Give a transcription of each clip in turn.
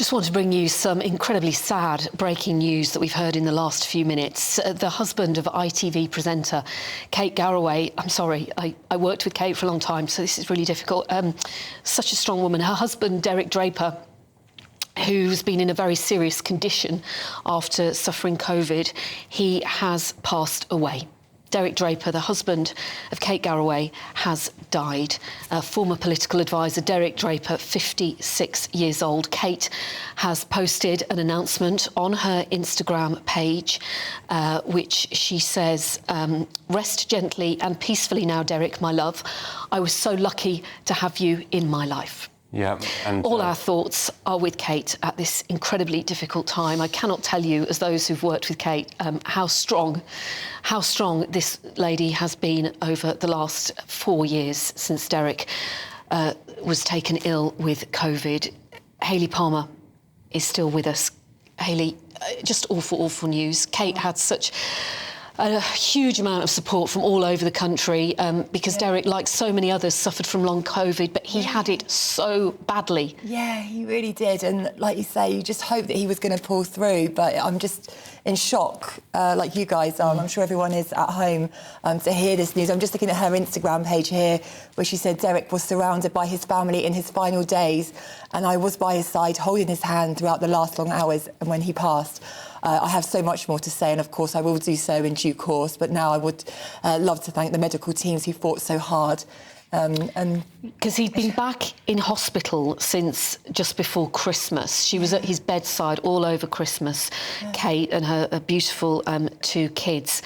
Just want to bring you some incredibly sad breaking news that we've heard in the last few minutes. The husband of ITV presenter Kate Garraway, I'm sorry, I worked with Kate for a long time, so this is really difficult. Such a strong woman. Her husband, Derek Draper, who's been in a very serious condition after suffering COVID, he has passed away. Derek Draper, the husband of Kate Garraway, has died. Former political advisor Derek Draper, 56 years old. Kate has posted an announcement on her Instagram page, which she says, "Rest gently and peacefully now, Derek, my love. I was so lucky to have you in my life." Yeah, and all our thoughts are with Kate at this incredibly difficult time. I cannot tell you, as those who've worked with Kate, how strong this lady has been over the last 4 years since Derek was taken ill with COVID. Hayley Palmer is still with us. Hayley, just awful news. Kate had such a huge amount of support from all over the country because Derek, like so many others, suffered from long COVID, but he had it so badly. Yeah, he really did. And like you say, you just hope that he was going to pull through. But I'm just in shock, like you guys are. And I'm sure everyone is at home to hear this news. I'm just looking at her Instagram page here, where she said Derek was surrounded by his family in his final days, and I was by his side, holding his hand throughout the last long hours and when he passed. I have so much more to say, and of course I will do so in due course, but now I would love to thank the medical teams who fought so hard. Because he'd been back in hospital since just before Christmas. She was at his bedside all over Christmas, Kate and her beautiful 2 kids.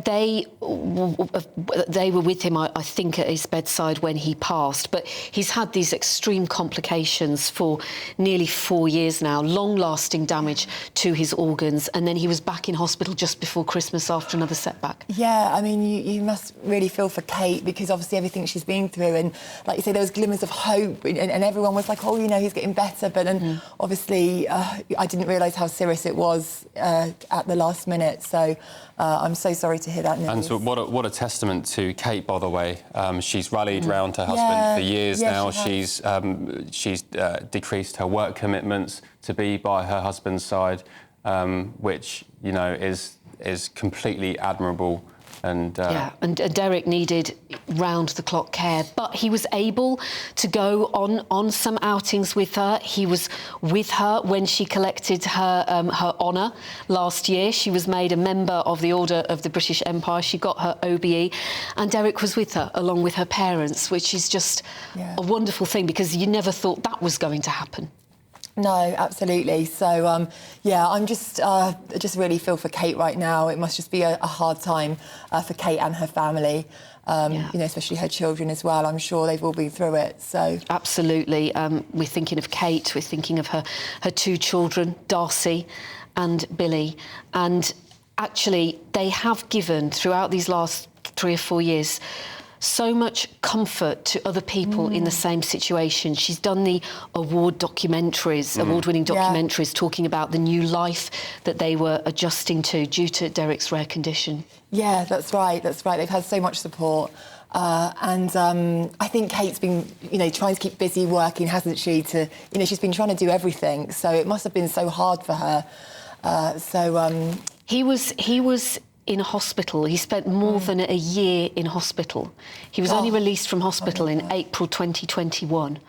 They were with him, I think, at his bedside when he passed, but he's had these extreme complications for nearly 4 years now, long-lasting damage to his organs, and then he was back in hospital just before Christmas after another setback. Yeah, I mean, you must really feel for Kate, because obviously everything she's been through, and like you say, there was glimmers of hope, and everyone was like, oh, you know, he's getting better, but then obviously I didn't realise how serious it was at the last minute, so I'm so sorry to hear that news. And so what a testament to Kate, by the way. She's rallied round her husband for years now. She's decreased her work commitments to be by her husband's side, which, you know, is completely admirable. And Derek needed round-the-clock care, but he was able to go on some outings with her. He was with her when she collected her honour last year. She was made a member of the Order of the British Empire. She got her OBE, and Derek was with her along with her parents, which is just a wonderful thing, because you never thought that was going to happen. No, absolutely. So, yeah, I'm just really feel for Kate right now. It must just be a hard time for Kate and her family, you know, especially her children as well. I'm sure they've all been through it, so... Absolutely. We're thinking of Kate, we're thinking of her 2 children, Darcy and Billy. And actually, they have given, throughout these last 3 or 4 years, so much comfort to other people in the same situation. She's done the award-winning documentaries talking about the new life that they were adjusting to due to Derek's rare condition. Yeah, that's right. They've had so much support. I think Kate's been, you know, trying to keep busy working, hasn't she? You know, she's been trying to do everything, so it must have been so hard for her. He was in hospital. He spent more than a year in hospital. He was only released from hospital in April 2021.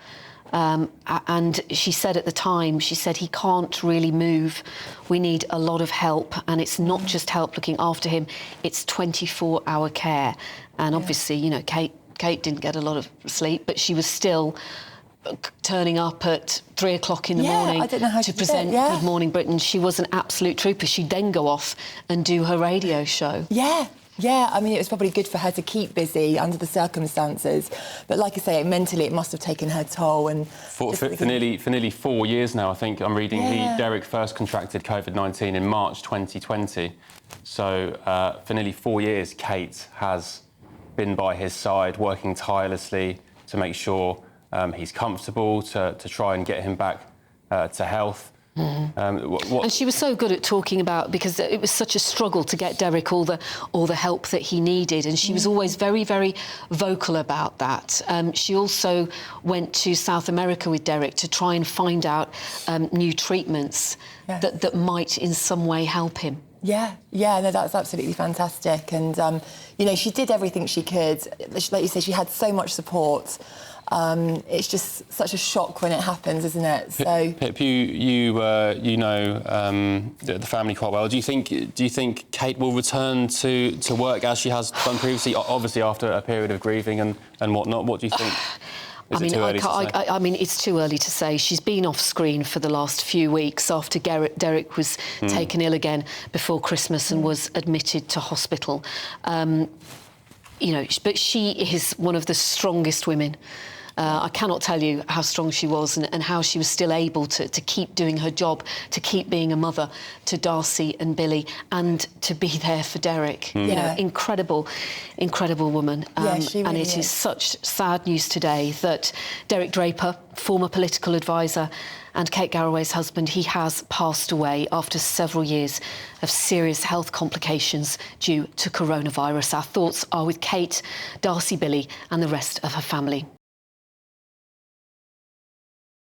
And she said at the time, she said, he can't really move. We need a lot of help. And it's not just help looking after him, it's 24-hour care. And obviously, you know, Kate didn't get a lot of sleep, but she was still turning up at 3 o'clock in the morning to present Good Morning Britain. She was an absolute trooper. She'd then go off and do her radio show. Yeah, I mean, it was probably good for her to keep busy under the circumstances. But like I say, mentally, it must have taken her toll. And for nearly 4 years now, I think I'm reading, Derek first contracted COVID-19 in March 2020. So for nearly 4 years, Kate has been by his side, working tirelessly to make sure he's comfortable, to try and get him back to health. And she was so good at talking about, because it was such a struggle to get Derek all the help that he needed, and she was always very, very vocal about that. She also went to South America with Derek to try and find out new treatments that might in some way help him. Yeah, no, that's absolutely fantastic. And, you know, she did everything she could. Like you said, she had so much support. It's just such a shock when it happens, isn't it? So, Pip, you know the family quite well. Do you think Kate will return to work as she has done previously? Obviously, after a period of grieving and whatnot. What do you think? I mean, it's too early to say. She's been off screen for the last few weeks after Derek was taken ill again before Christmas and was admitted to hospital. You know, but she is one of the strongest women. I cannot tell you how strong she was and how she was still able to keep doing her job, to keep being a mother to Darcy and Billy, and to be there for Derek. You know, incredible woman. She really and it is such sad news today that Derek Draper, former political advisor, and Kate Garraway's husband, he has passed away after several years of serious health complications due to coronavirus. Our thoughts are with Kate, Darcy, Billy, and the rest of her family.